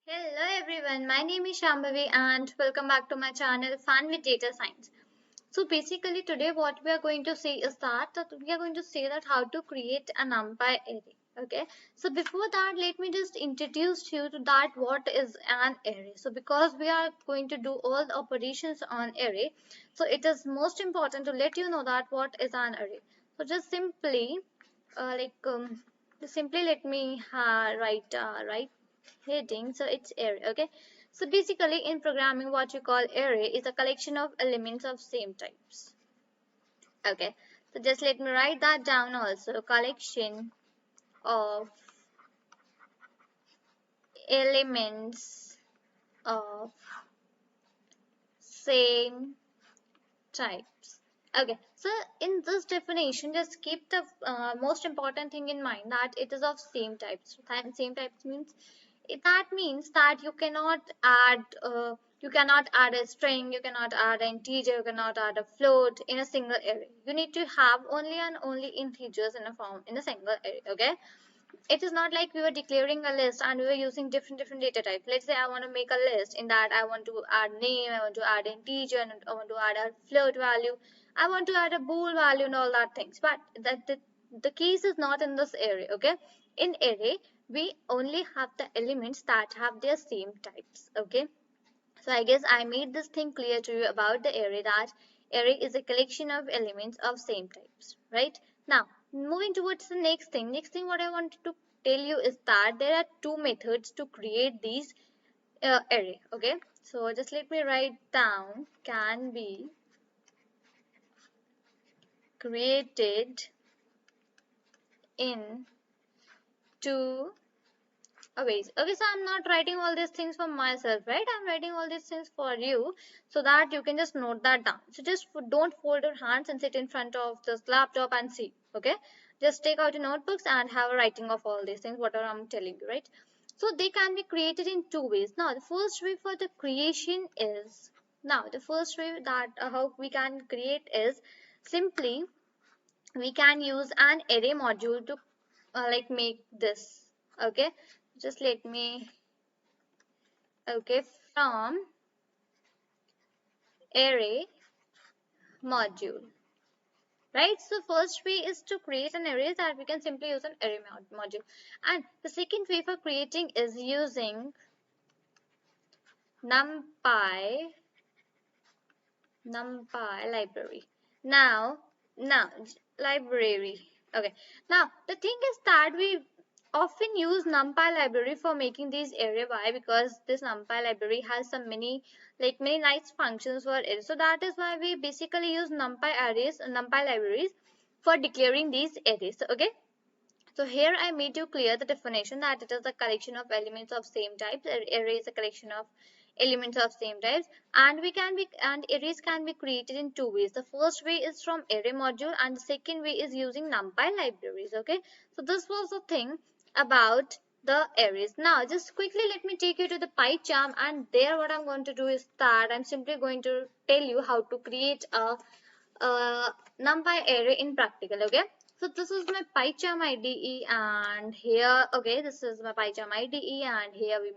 Hello everyone, my name is Shambhavi and welcome back to my channel Fun with Data Science. So basically today what we are going to see is that we are going to see that how to create a NumPy array. Okay, so before that let me just introduce you to that what is an array. So because we are going to do all the operations on array, so it is most important to let you know that what is an array. So just simply like just simply let me write heading, so it's array. Okay, so basically in programming what you call array is a collection of elements of same types. Okay, so just let me write that down also, collection of elements of same types. Okay, so in this definition just keep the most important thing in mind that it is of same types. Same types means that means that you cannot add a string, you cannot add an integer, you cannot add a float in a single array. You need to have only and only integers in a form in a single array. Okay, it is not like we were declaring a list and we were using different data types. Let's say I want to make a list in that I want to add name, I want to add integer, and I want to add a float value, I want to add a bool value and all that things. But the case is not in this array. Okay, in array we only have the elements that have their same types. Okay, so I guess I made this thing clear to you about the array, that array is a collection of elements of same types, right? Now, moving towards the next thing. Next thing what I wanted to tell you is that there are two methods to create these array. Okay, so just let me write down, can be created in two ways. Okay, so I'm not writing all these things for myself, right? I'm writing all these things for you so that you can just note that down. So just don't fold your hands and sit in front of this laptop and see. Okay, just take out your notebooks and have a writing of all these things, whatever I'm telling you, right? So they can be created in two ways. Now the first way for the creation is, now the first way that how we can create is simply we can use an array module to like make this. Okay, just let me, okay, from array module, right? So first way is to create an array, that we can simply use an array module, and the second way for creating is using numpy library. Now library. Okay, now the thing is that we often use numpy library for making these array. Why? Because this numpy library has some many nice functions for it. So that is why we basically use numpy libraries for declaring these arrays. Okay, so here I made you clear the definition that it is a collection of elements of same types. Array is a collection of elements of same types, and arrays can be created in two ways. The first way is from array module, and the second way is using numpy libraries. Okay, so this was the thing about the arrays. Now just quickly let me take you to the PyCharm, and there what I'm going to do is that I'm simply going to tell you how to create a numpy array in practical. Okay, so this is my PyCharm IDE, and here, okay, this is my PyCharm IDE, and here we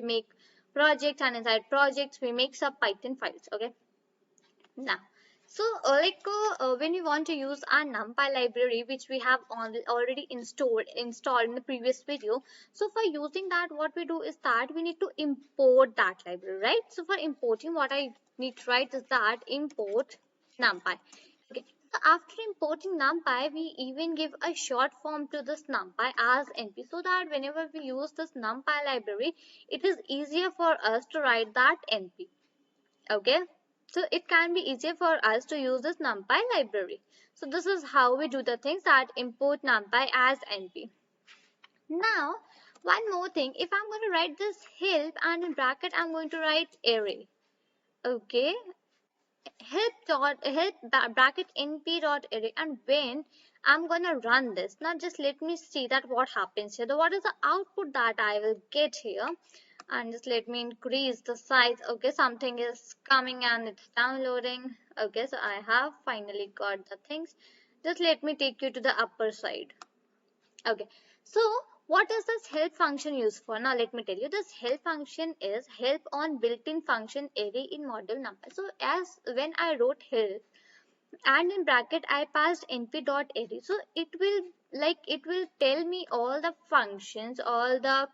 make projects, and inside projects we make some Python files. Okay, now, so when you want to use our NumPy library, which we have already installed in the previous video, so for using that, what we do is that we need to import that library, right? So for importing, what I need to write is that import NumPy. Okay. So after importing NumPy, we even give a short form to this NumPy as NP, so that whenever we use this NumPy library, it is easier for us to write that NP. Okay, so it can be easier for us to use this numpy library. So this is how we do the things, that import numpy as np. Now one more thing, if I'm going to write this help and in bracket I'm going to write array. Okay, help bracket np dot array, and when I'm gonna run this, now just let me see that what happens here. What is the output that I will get here? And just let me increase the size. Okay, something is coming and it's downloading. Okay, so I have finally got the things. Just let me take you to the upper side. Okay, so What is this help function used for? Now let me tell you, this help function is help on built-in function array in module number. So as when I wrote help and in bracket I passed np.array, so it will tell me all the functions, all the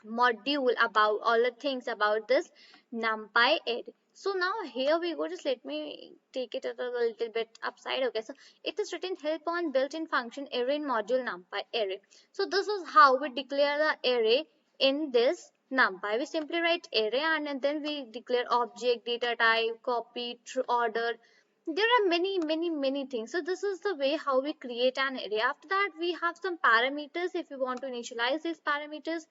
module about all the things about this numpy array. So now here we go, just let me take it a little bit upside. Okay, so it is written help on built-in function array in module numpy array. So this is how we declare the array in this numpy. We simply write array and then we declare object, data type, copy, order. There are many things. So this is the way how we create an array. After that we have some parameters. If you want to initialize these parameters,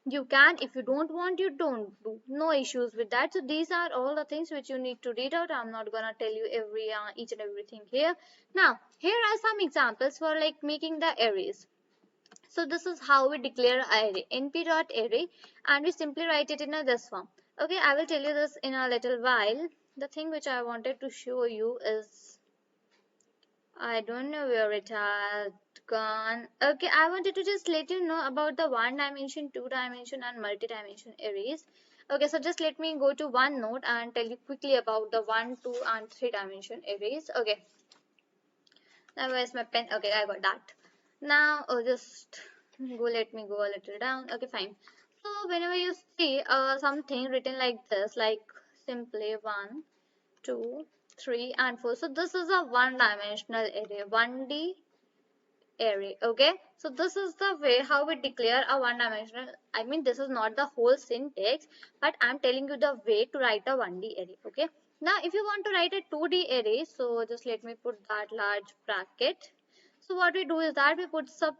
you can. If you don't want, you don't do. No issues with that. So these are all the things which you need to read out. I'm not gonna tell you every each and everything here. Now here are some examples for like making the arrays. So this is how we declare array, np.array, and we simply write it in a this form. Okay, I will tell you this in a little while. The thing which I wanted to show you is, I don't know where it had gone. Okay, I wanted to just let you know about the one dimension, two dimension, and multi-dimension arrays. Okay, so just let me go to OneNote and tell you quickly about the 1, 2, and 3 dimension arrays. Okay, now where's my pen? Okay, I got that. Now, just go, let me go a little down. Okay, fine. So, whenever you see something written like this, like simply 1, 2, 3, and 4. So this is a one dimensional array, 1D array. Okay, so this is the way how we declare a one dimensional. I mean, this is not the whole syntax, but I'm telling you the way to write a 1D array. Okay, now if you want to write a 2D array, so just let me put that large bracket. So what we do is that we put sub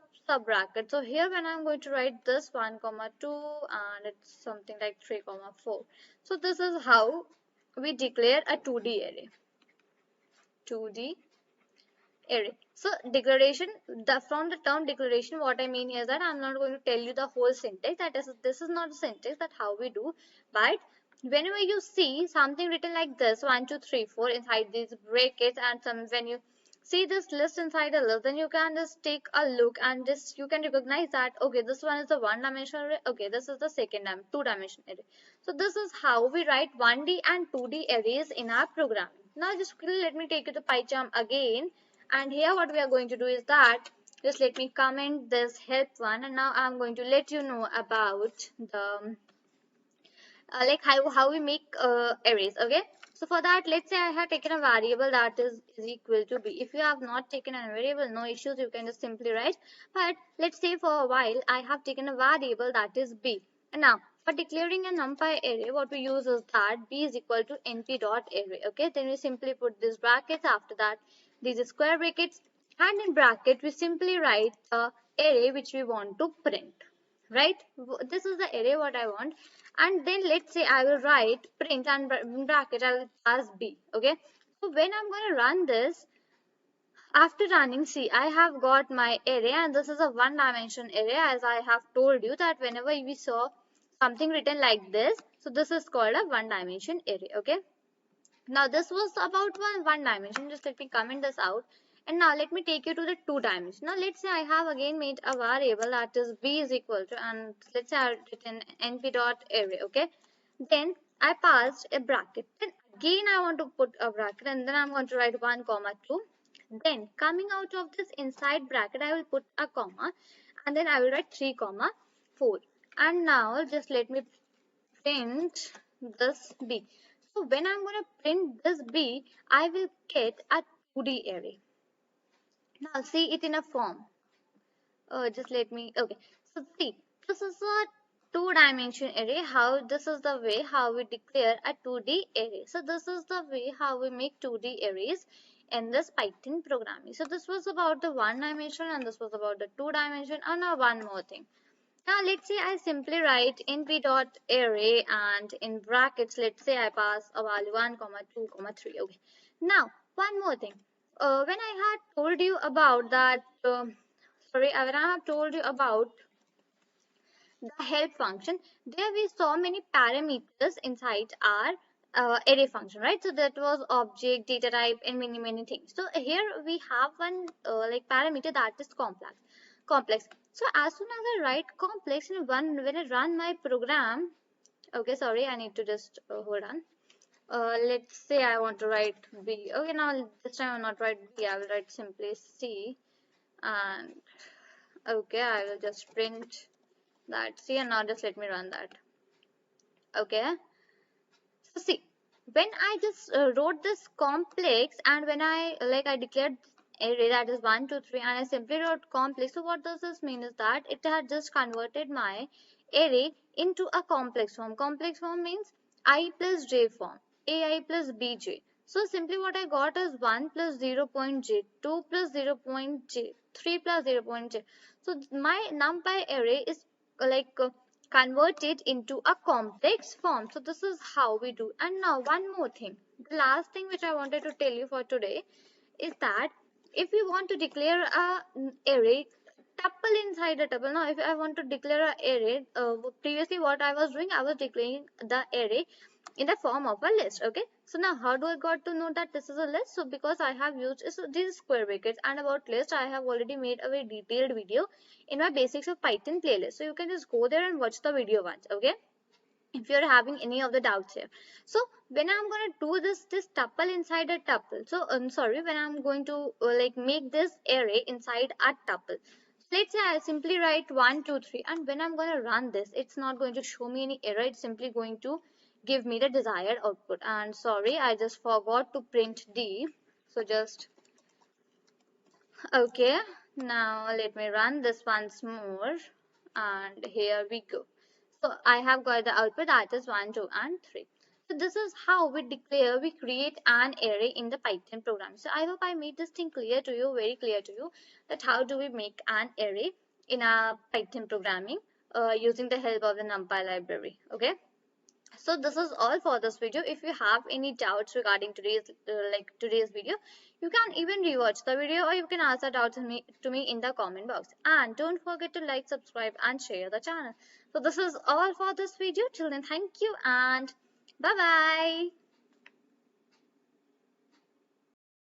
bracket. So here when I'm going to write this 1 comma 2 and it's something like 3 comma 4. So this is how we declare a 2D array. 2D array. So declaration, from the term declaration, what I mean is that I'm not going to tell you the whole syntax. That is, this is not the syntax that how we do. But whenever you see something written like this, 1, 2, 3, 4 inside these brackets, and some when you see this list inside a list, then you can just take a look and just you can recognize that okay, this one is the one dimensional array. Okay, this is the second two dimensional array. So this is how we write 1D and 2D arrays in our program. Now just quickly let me take you to PyCharm again. And here what we are going to do is that, just let me comment this help one, and now I'm going to let you know about the like how we make arrays. Okay, so for that, let's say I have taken a variable that is equal to b. If you have not taken a variable, no issues, you can just simply write. But let's say for a while I have taken a variable that is b, and now for declaring a numpy array, what we use is that b is equal to np dot array. Okay, then we simply put these brackets, after that these square brackets, and in bracket we simply write the array which we want to print. Right, this is the array what I want, and then let's say I will write print and in bracket I will pass b. Okay, so when I'm going to run this, after running, see, I have got my array, and this is a one dimension array, as I have told you that whenever we saw something written like this, so this is called a one dimension array. Okay, now this was about one dimension. Just let me comment this out. And now let me take you to the two dimension. Now let's say I have again made a variable that is b is equal to, and let's say I have written np dot array. Okay, then I passed a bracket. Then again I want to put a bracket, and then I'm going to write 1 comma 2. Then coming out of this inside bracket I will put a comma, and then I will write 3 comma 4. And now just let me print this b. So when I'm going to print this b, I will get a 2D array. Now see it in a form. Just let me, okay. So see, this is a two-dimension array. How this is the way how we declare a 2D array. So this is the way how we make 2D arrays in this Python programming. So this was about the one dimension, and this was about the two dimension. And now one more thing. Now let's say I simply write np.array, and in brackets let's say I pass a value 1 comma 2 comma 3. Okay, now one more thing. When I had told you about that when I have told you about the help function, there we saw many parameters inside our array function, right? So that was object, data type, and many things. So here we have one like parameter that is complex. So as soon as I write complex in one, when I run my program, okay, sorry, I need to just hold on. Let's say I want to write B. Okay, now this time I will not write B, I will write simply C. And okay, I will just print that C, and now just let me run that. Okay, so see, when I just wrote this complex, and when I declared array that is 1, 2, 3, and I simply wrote complex. So what does this mean is that it had just converted my array into a complex form. Complex form means I plus j form, ai plus bj. So simply what I got is 1 plus 0 point j, 2 plus 0 point j, 3 plus 0 point j. So my numpy array is like converted into a complex form. So this is how we do. And now one more thing. The last thing which I wanted to tell you for today is that if we want to declare a array tuple inside a tuple. Now if I want to declare an array, previously what I was doing, I was declaring the array in the form of a list. Okay, so now how do I got to know that this is a list? So because I have used these square brackets, and about list I have already made a very detailed video in my basics of Python playlist, so you can just go there and watch the video once. Okay, if you're having any of the doubts here. So when I'm going to do this tuple inside a tuple, so I'm sorry, when I'm going to like make this array inside a tuple, let's say I simply write 1 2 3, and when I'm going to run this, it's not going to show me any error, it's simply going to give me the desired output. And sorry, I just forgot to print D, so just okay, now let me run this once more, and here we go. So I have got the output that is 1, 2, and 3. So this is how we create an array in the Python program. So I hope I made this thing clear to you, very clear to you, that how do we make an array in a Python programming using the help of the NumPy library. Okay. So this is all for this video. If you have any doubts regarding today's video, you can even rewatch the video, or you can ask the doubts to me in the comment box. And don't forget to like, subscribe, and share the channel. So this is all for this video. Till then, thank you and bye bye.